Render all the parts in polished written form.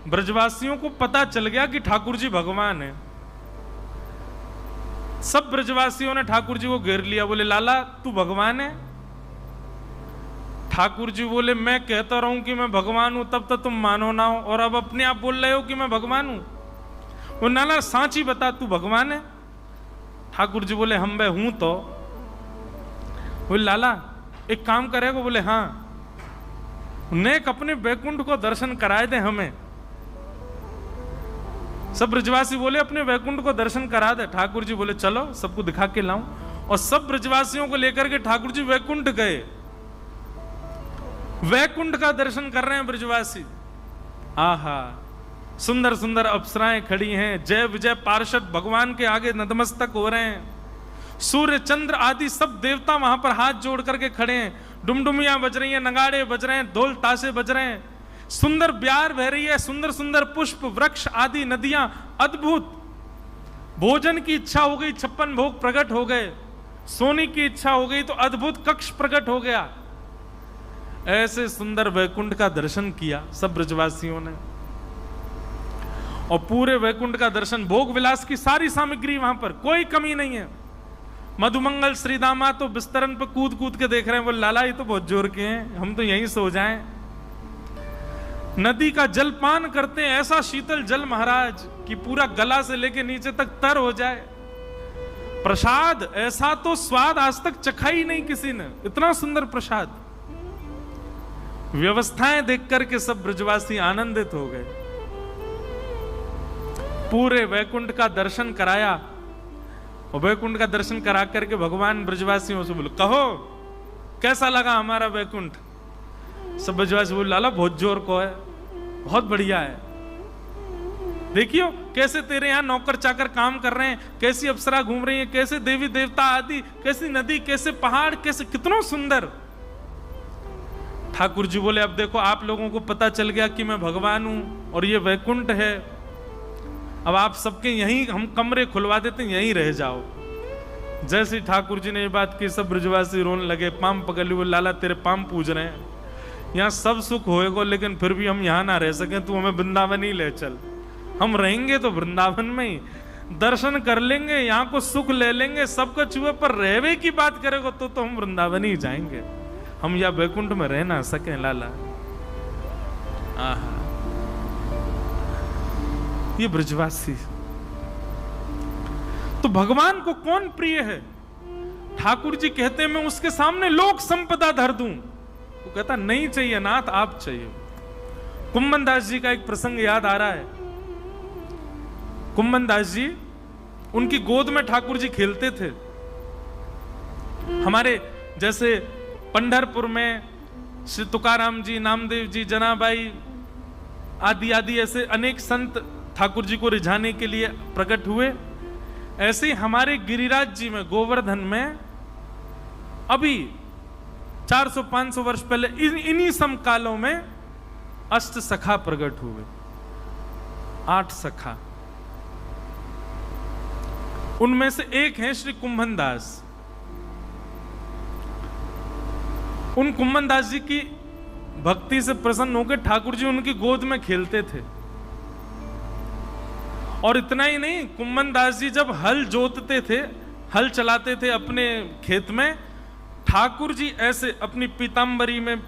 ब्रजवासियों को पता चल गया कि ठाकुर जी भगवान है। सब ब्रजवासियों ने ठाकुर जी को घेर लिया, बोले लाला तू भगवान है? ठाकुर जी बोले मैं कहता रहूं कि मैं भगवान हूं तब तक तुम मानो ना हो, और अब अपने आप बोल रहे हो कि मैं भगवान हूं। वो लाला सांची बता तू भगवान है? ठाकुर जी बोले हम मैं हूं तो। बोले लाला एक काम करेगा? बोले हाँ, नेक अपने बैकुंठ को दर्शन कराए दे हमें। सब ब्रजवासी बोले अपने वैकुंठ को दर्शन करा दे। ठाकुर जी बोले चलो सबको दिखा के लाऊं, और सब ब्रजवासियों को लेकर के ठाकुर जी वैकुंठ गए। वैकुंठ का दर्शन कर रहे हैं ब्रजवासी। आहा, सुंदर सुंदर अप्सराएं खड़ी हैं, जय विजय पार्षद भगवान के आगे नतमस्तक हो रहे हैं। सूर्य चंद्र आदि सब देवता वहां पर हाथ जोड़ करके खड़े हैं। डुमडुमियां बज रही हैं, नगाड़े बज रहे हैं, ढोल ताशे बज रहे हैं, सुंदर ब्यार बह रही है, सुंदर सुंदर पुष्प वृक्ष आदि नदियां, अद्भुत। भोजन की इच्छा हो गई, 56 भोग प्रकट हो गए। सोने की इच्छा हो गई तो अद्भुत कक्ष प्रकट हो गया। ऐसे सुंदर वैकुंठ का दर्शन किया सब ब्रजवासियों ने, और पूरे वैकुंठ का दर्शन, भोग विलास की सारी सामग्री वहां पर, कोई कमी नहीं है। मधुमंगल श्रीदामा तो बिस्तरन पर कूद कूद के देख रहे हैं, बोले लाला ये तो बहुत जोर के हैं, हम तो यहीं सो जाएं। नदी का जल पान करते हैं, ऐसा शीतल जल महाराज कि पूरा गला से लेके नीचे तक तर हो जाए। प्रसाद ऐसा तो स्वाद आज तक चखा ही नहीं किसी ने, इतना सुंदर प्रसाद। व्यवस्थाएं देख करके सब ब्रजवासी आनंदित हो गए। पूरे वैकुंठ का दर्शन कराया, और वैकुंठ का दर्शन करा करके भगवान ब्रजवासियों से बोले कहो कैसा लगा हमारा वैकुंठ? सब ब्रजवासी बोले लाला बहुत जोर को है, बहुत बढ़िया है। देखियो कैसे तेरे यहां नौकर चाकर काम कर रहे हैं, कैसी अप्सरा घूम रही है, कैसे देवी देवता आदि, कैसी नदी, कैसे पहाड़, कैसे कितना सुंदर। ठाकुर जी बोले अब देखो आप लोगों को पता चल गया कि मैं भगवान हूं और ये वैकुंठ है, अब आप सबके यहीं हम कमरे खुलवा देते हैं, यहीं रह जाओ। जैसे ठाकुर जी ने ये बात की सब ब्रजवासी रोने लगे, पाम पकड़ लिए, लाला तेरे पाम पूज रहे हैं, यहाँ सब सुख होएगा लेकिन फिर भी हम यहाँ ना रह सकें, तू हमें वृंदावन ही ले चल। हम रहेंगे तो वृंदावन में ही, दर्शन कर लेंगे, यहाँ को सुख ले लेंगे, सबका चूहे पर रहवे की बात करेगा तो हम वृंदावन ही जाएंगे, हम या वैकुंठ में रह ना सकें लाला। आहा, ये ब्रजवासी। तो भगवान को कौन प्रिय है? ठाकुर जी कहते हैं मैं उसके सामने लोक संपदा धर दूं। वो कहता नहीं चाहिए नाथ, आप चाहिए। कुम्मन दास जी का एक प्रसंग याद आ रहा है। कुम्मन दास जी, उनकी गोद में ठाकुर जी खेलते थे। हमारे जैसे पंढरपुर में श्री तुकाराम जी, नामदेव जी, जनाबाई आदि आदि ऐसे अनेक संत ठाकुर जी को रिझाने के लिए प्रकट हुए, ऐसे ही हमारे गिरिराज जी में, गोवर्धन में अभी 400-500 वर्ष पहले इन्हीं समकालों में अष्ट सखा प्रकट हुए, 8 सखा। उनमें से एक है श्री कुम्भन दास। उन कुम्भन दास जी की भक्ति से प्रसन्न होकर ठाकुर जी उनकी गोद में खेलते थे। और इतना ही नहीं, कुम्भन दास जी जब हल जोतते थे, हल चलाते थे अपने खेत में, ठाकुर जी ऐसे अपनी पीतांबरी में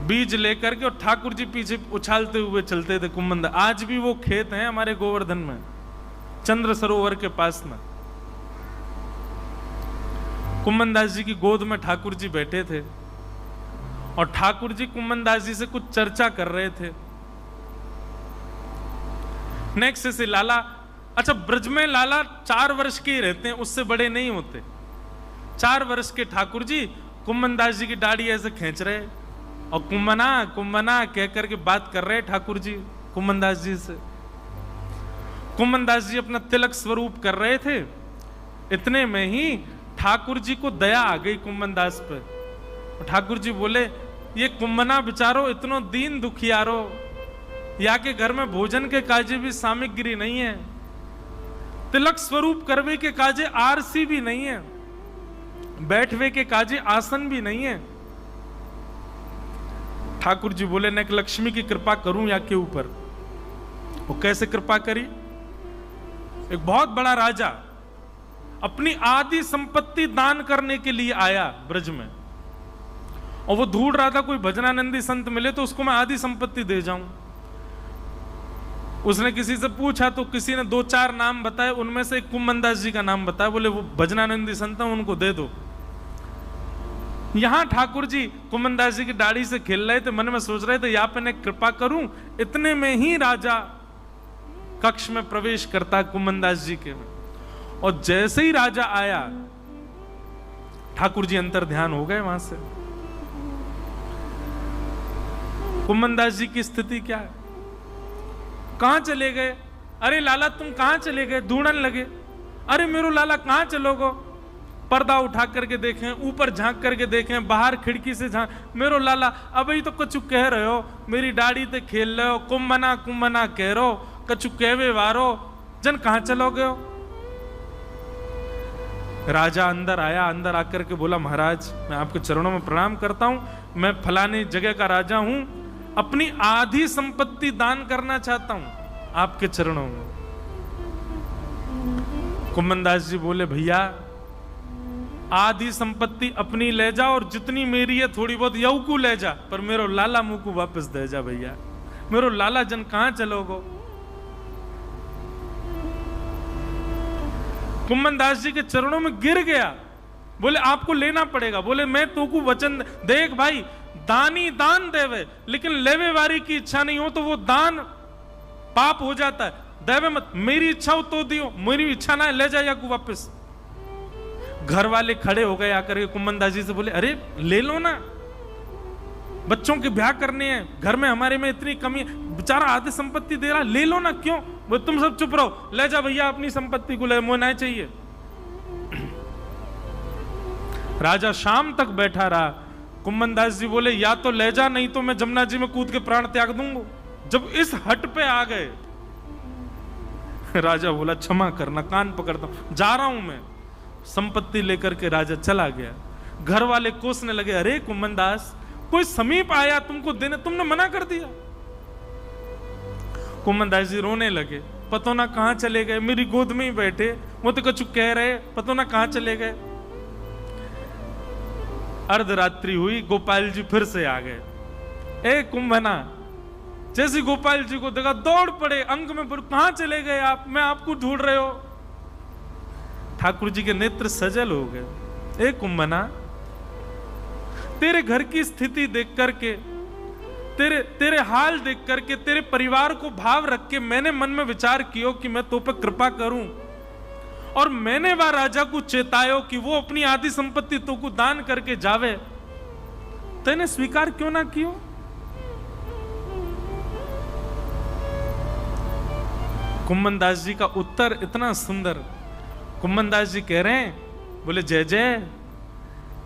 बीज लेकर के और ठाकुर जी पीछे उछालते हुए चलते थे कुम्भन दास। आज भी वो खेत है हमारे गोवर्धन में, चंद्र सरोवर के पास में। कुम्भन दास जी की गोद में ठाकुर जी बैठे थे और ठाकुर जी कुम्भन दास जी से कुछ चर्चा कर रहे थे। नेक्स्ट से लाला, अच्छा ब्रज में लाला 4 वर्ष के ही रहते हैं, उससे बड़े नहीं होते। 4 वर्ष के ठाकुर जी कुम्भन दास जी की दाढ़ी ऐसे खींच रहे और कुम्भना कुम्भना कह करके बात कर रहे ठाकुर जी कुम्भन दास जी से। कुम्भन दास जी अपना तिलक स्वरूप कर रहे थे। इतने में ही ठाकुर जी को दया आ गई कुम्भन दास पे। ठाकुर जी बोले ये कुम्भना बिचारो इतनो दीन दुखियारो, या के घर में भोजन के काजे भी सामग्री नहीं है, तिलक स्वरूप करवे के काजे आरसी भी नहीं है, बैठवे के काजे आसन भी नहीं है। ठाकुर जी बोले न कि लक्ष्मी की कृपा करूं या के ऊपर। वो कैसे कृपा करी? एक बहुत बड़ा राजा अपनी आधी संपत्ति दान करने के लिए आया ब्रज में, और वो ढूंढ रहा था कोई भजनानंदी संत मिले तो उसको मैं आधी संपत्ति दे जाऊं। उसने किसी से पूछा तो किसी ने 2-4 नाम बताए, उनमें से एक कुम्मनदास जी का नाम बताया। बोले वो भजनानंदी संत है, उनको दे दो। यहां ठाकुर जी कुम्मनदास जी की दाढ़ी से खेल रहे थे, मन में सोच रहे थे या पे कृपा करूं। इतने में ही राजा कक्ष में प्रवेश करता है कुम्मनदास जी के में, और जैसे ही राजा आया ठाकुर जी अंतर ध्यान हो गए वहां से। कुम्मनदास जी की स्थिति क्या है? कहां चले गए? अरे लाला तुम कहां चले गए? ढूंढने लगे। अरे मेरो लाला कहां चलोगो? पर्दा उठा करके देखें, ऊपर झांक करके देखें, बाहर खिड़की से झांक, मेरो लाला अभी तो कछु कह रहे हो, मेरी दाढ़ी ते खेल रहे हो, कुम्मना कुम्मना कह रहे हो, कछु कहवे वारो, जन कहां चलोगे हो? राजा अंदर आया, अंदर आकर के बोला महाराज मैं आपके चरणों में प्रणाम करता हूं, मैं फलाने जगह का राजा हूं, अपनी आधी संपत्ति दान करना चाहता हूं आपके चरणों में। कुम्मनदास जी बोले भैया आधी संपत्ति अपनी ले जा और जितनी मेरी है थोड़ी बहुत यऊ को ले जा, पर मेरो लाला मुंह को वापस दे जा भैया, मेरो लाला जन कहां चलोगो? कुम्मनदास जी के चरणों में गिर गया, बोले आपको लेना पड़ेगा। बोले मैं तो को वचन देख भाई, दानी दान देवे, लेकिन लेवे वारी की इच्छा नहीं हो तो वो दान पाप हो जाता है, देवे मत। मेरी इच्छा हो तो दियो, मेरी इच्छा ना है ले जाए को वापस। घर वाले खड़े हो गए आकर के कुम्मनदास जी से बोले अरे ले लो ना, बच्चों के ब्याह करने हैं, घर में हमारे में इतनी कमी है, बेचारा आधी संपत्ति दे रहा, ले लो ना। क्यों? वो तुम सब चुप रहो, ले जा भैया अपनी संपत्ति को, ले मोह नहीं चाहिए। राजा शाम तक बैठा रहा। कुम्मनदास जी बोले या तो ले जा, नहीं तो मैं जमुना जी में कूद के प्राण त्याग दूंगा। जब इस हट पे आ गए राजा बोला क्षमा करना, कान पकड़ता हूं, जा रहा हूं मैं। संपत्ति लेकर के राजा चला गया। घर वाले कोसने लगे अरे कुम्मनदास कोई समीप आया तुमको देने, तुमने मना कर दिया। कुम्मनदास जी रोने लगे, पतो ना कहां चले गए, मेरी गोद में ही बैठे, वो तो कुछ कह रहे, पतो ना कहां चले गए। अर्धरात्रि हुई, गोपाल जी फिर से आ गए। ए कुंभना, जैसे गोपाल जी को देखा दौड़ पड़े, अंग में कहां चले गए आप, मैं आपको ढूंढ रहे हो। ठाकुर जी के नेत्र सजल हो गए। ए कुंभना, तेरे घर की स्थिति देख करके, तेरे हाल देख करके, तेरे परिवार को भाव रख के मैंने मन में विचार किया कि मैं तो पे कृपा करूं, और मैंने वह राजा को चेतायो कि वो अपनी आधी संपत्ति तो को दान करके जावे, तेने स्वीकार क्यों ना कियो? कुम्मनदास जी का उत्तर इतना सुंदर। कुम्मनदास जी कह रहे हैं, बोले जय जय,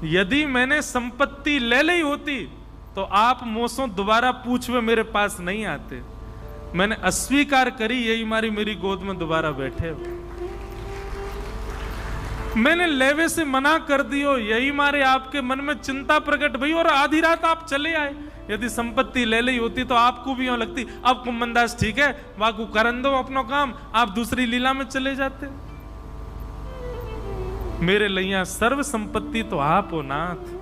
यदि मैंने संपत्ति ले ली होती तो आप मोसों दोबारा पूछवे मेरे पास नहीं आते। मैंने अस्वीकार करी, यही मारी मेरी गोद में दोबारा बैठे। मैंने लेवे से मना कर दियो, यही मारे आपके मन में चिंता प्रकट भई और आधी रात आप चले आए। यदि संपत्ति ले ली होती तो आपको भी यूं लगती अब कुम्मनदास ठीक है, वाकू करन दो अपना काम, आप दूसरी लीला में चले जाते। मेरे लैया सर्व संपत्ति तो आप हो नाथ,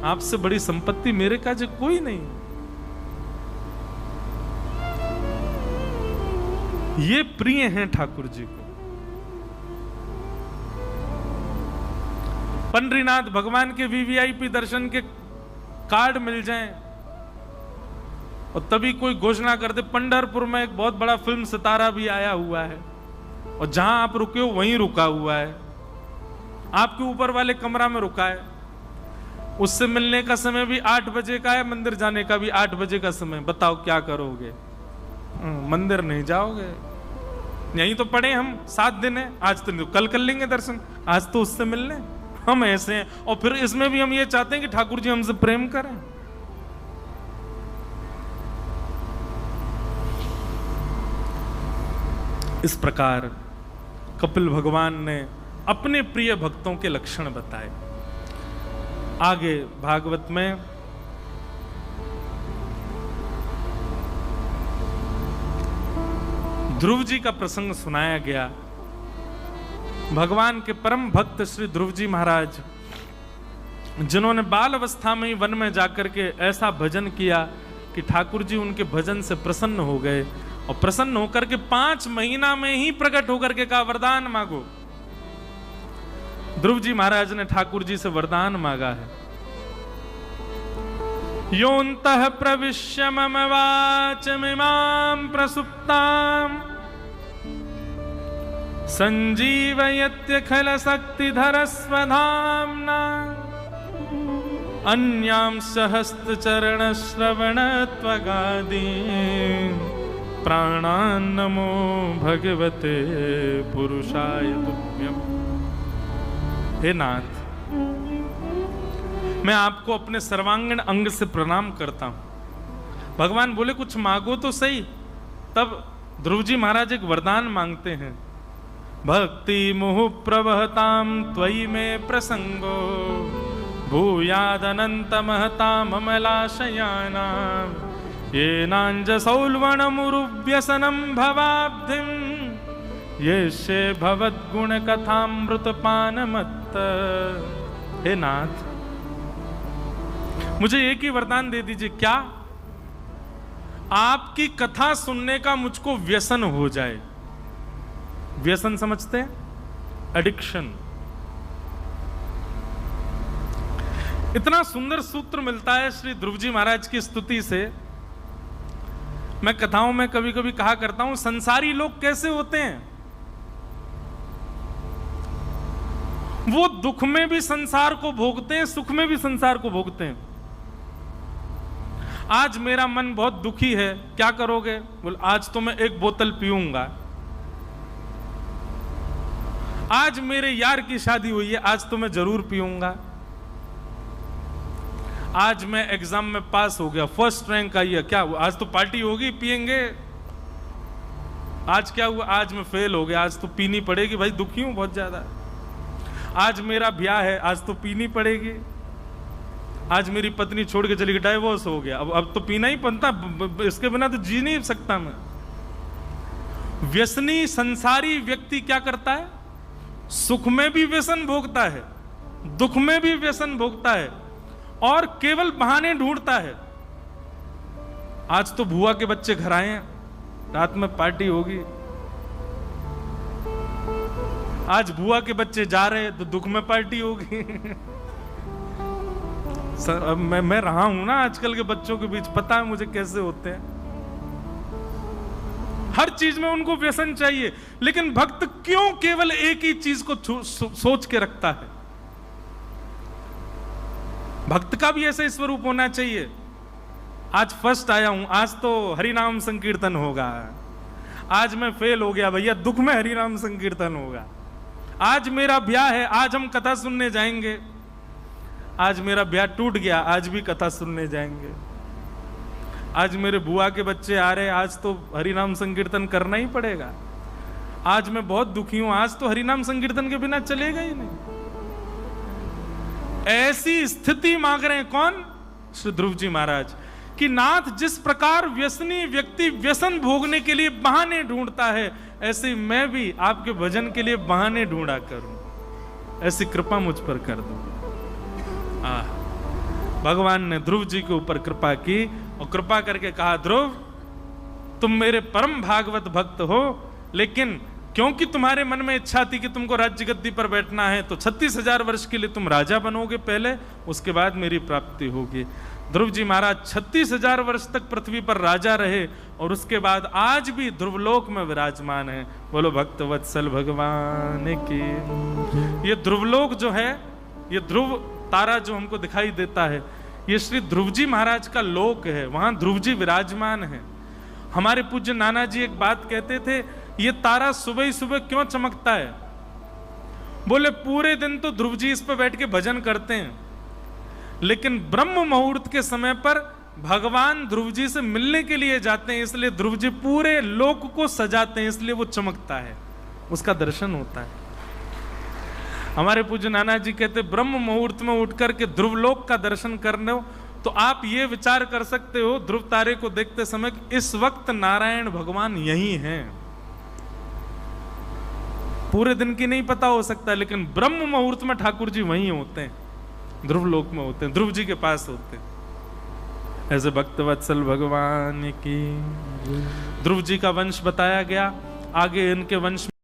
आपसे बड़ी संपत्ति मेरे काज कोई नहीं। ये प्रिय हैं ठाकुर जी को। पंडरीनाथ भगवान के वीवीआईपी दर्शन के कार्ड मिल जाएं और तभी कोई घोषणा कर दे पंढरपुर में एक बहुत बड़ा फिल्म सितारा भी आया हुआ है और जहां आप रुके हो वहीं रुका हुआ है, आपके ऊपर वाले कमरा में रुका है। उससे मिलने का समय भी 8 बजे का है, मंदिर जाने का भी 8 बजे का समय। बताओ क्या करोगे? मंदिर नहीं जाओगे? यहीं तो पड़े हम 7 दिन है, आज तो कल कर लेंगे दर्शन, आज तो उससे मिलने। हम ऐसे हैं और फिर इसमें भी हम ये चाहते हैं कि ठाकुर जी हमसे प्रेम करें। इस प्रकार कपिल भगवान ने अपने प्रिय भक्तों के लक्षण बताए। आगे भागवत में ध्रुव जी का प्रसंग सुनाया गया। भगवान के परम भक्त श्री ध्रुव जी महाराज, जिन्होंने बाल अवस्था में ही वन में जाकर के ऐसा भजन किया कि ठाकुर जी उनके भजन से प्रसन्न हो गए, और प्रसन्न होकर के 5 महीना में ही प्रकट होकर के कहा वरदान मांगो। ध्रुव जी महाराज ने ठाकुर जी से वरदान मांगा है। योऽन्तः प्रविश्य मम वाचमिमां प्रसुप्ताम् संजीवयत्यखिल शक्तिधरस्वधाम्ना अन्यांश हस्तचरणश्रवणत्वगादीन् प्राणान् नमो भगवते पुरुषाय तुभ्यम्। हे नाथ, मैं आपको अपने सर्वांगीण अंग से प्रणाम करता हूं। भगवान बोले कुछ मांगो तो सही। तब ध्रुव जी महाराज एक वरदान मांगते हैं। भक्ति मुहुः प्रवहतां त्वयि मे प्रसंगो भूयादनंत महताम् अमलाशयानां येनाञ्जसौल्वणमुरुव्यसनं भवाब्धिं येष्ये भवद्गुणकथामृतपानमत्त। हे नाथ, मुझे एक ही वरदान दे दीजिए, क्या आपकी कथा सुनने का मुझको व्यसन हो जाए। व्यसन समझते हैं? एडिक्शन। इतना सुंदर सूत्र मिलता है श्री ध्रुव जी महाराज की स्तुति से। मैं कथाओं में कभी कभी कहा करता हूं, संसारी लोग कैसे होते हैं? वो दुख में भी संसार को भोगते हैं, सुख में भी संसार को भोगते हैं। आज मेरा मन बहुत दुखी है, क्या करोगे? बोल आज तो मैं 1 बोतल पीऊंगा। आज मेरे यार की शादी हुई है, आज तो मैं जरूर पीऊंगा। आज मैं एग्जाम में पास हो गया, फर्स्ट रैंक आई है, क्या हुआ? आज तो पार्टी होगी, पिएंगे। आज क्या हुआ? आज मैं फेल हो गया, आज तो पीनी पड़ेगी। भाई दुखी हूं बहुत ज्यादा। आज मेरा ब्याह है, आज तो पीनी पड़ेगी। आज मेरी पत्नी छोड़ के चली गई, डाइवोर्स हो गया, अब तो पीना ही पड़ता, इसके बिना तो जी नहीं सकता मैं। व्यसनी संसारी व्यक्ति क्या करता है? सुख में भी व्यसन भोगता है, दुख में भी व्यसन भोगता है, और केवल बहाने ढूंढता है। आज तो बुआ के बच्चे घर आए हैं, रात में पार्टी होगी। आज बुआ के बच्चे जा रहे हैं तो दुख में पार्टी होगी। सर, अब मैं रहा हूं ना आजकल के बच्चों के बीच, पता है मुझे कैसे होते हैं। हर चीज में उनको व्यसन चाहिए। लेकिन भक्त क्यों केवल एक ही चीज को सोच के रखता है? भक्त का भी ऐसा स्वरूप होना चाहिए। आज फर्स्ट आया हूं, आज तो हरिनाम संकीर्तन होगा। आज मैं फेल हो गया, भैया दुख में हरिनाम संकीर्तन होगा। आज मेरा ब्याह है, आज हम कथा सुनने जाएंगे। आज मेरा ब्याह टूट गया, आज भी कथा सुनने जाएंगे। आज मेरे बुआ के बच्चे आ रहे, आज तो हरिनाम संकीर्तन करना ही पड़ेगा। आज मैं बहुत दुखी हूं, आज तो हरिनाम संकीर्तन के बिना चलेगा ही नहीं। ऐसी स्थिति मांग रहे हैं कौन? श्री ध्रुव जी महाराज कि नाथ, जिस प्रकार व्यसनी व्यक्ति व्यसन भोगने के लिए बहाने ढूंढता है, ऐसे मैं भी आपके भजन के लिए बहाने ढूंढा करूं। ऐसी कृपा मुझ पर कर दो। भगवान ने ध्रुव जी के ऊपर कृपा की और कृपा करके कहा, ध्रुव तुम मेरे परम भागवत भक्त हो, लेकिन क्योंकि तुम्हारे मन में इच्छा थी कि तुमको राज्य गद्दी पर बैठना है, तो 36,000 वर्ष के लिए तुम राजा बनोगे पहले, उसके बाद मेरी प्राप्ति होगी। ध्रुव जी महाराज 36,000 वर्ष तक पृथ्वी पर राजा रहे, और उसके बाद आज भी ध्रुवलोक में विराजमान है। बोलो भक्त वत्सल भगवान की। ये ध्रुवलोक जो है, ये ध्रुव तारा जो हमको दिखाई देता है, ये श्री ध्रुव जी महाराज का लोक है। वहां ध्रुव जी विराजमान है। हमारे पूज्य नाना जी एक बात कहते थे, ये तारा सुबह ही सुबह क्यों चमकता है? बोले पूरे दिन तो ध्रुव जी इस पर बैठ के भजन करते हैं, लेकिन ब्रह्म मुहूर्त के समय पर भगवान ध्रुव जी से मिलने के लिए जाते हैं, इसलिए ध्रुव जी पूरे लोक को सजाते हैं, इसलिए वो चमकता है, उसका दर्शन होता है। हमारे पूज्य नाना जी कहते, ब्रह्म मुहूर्त में उठकर के ध्रुवलोक का दर्शन करने हो तो आप ये विचार कर सकते हो ध्रुव तारे को देखते समय, इस वक्त नारायण भगवान यही हैं। पूरे दिन की नहीं पता हो सकता, लेकिन ब्रह्म मुहूर्त में ठाकुर जी वहीं होते हैं, ध्रुव लोक में होते हैं, ध्रुव जी के पास होते हैं। ऐसे भक्तवत्सल भगवान की। ध्रुव जी का वंश बताया गया, आगे इनके वंश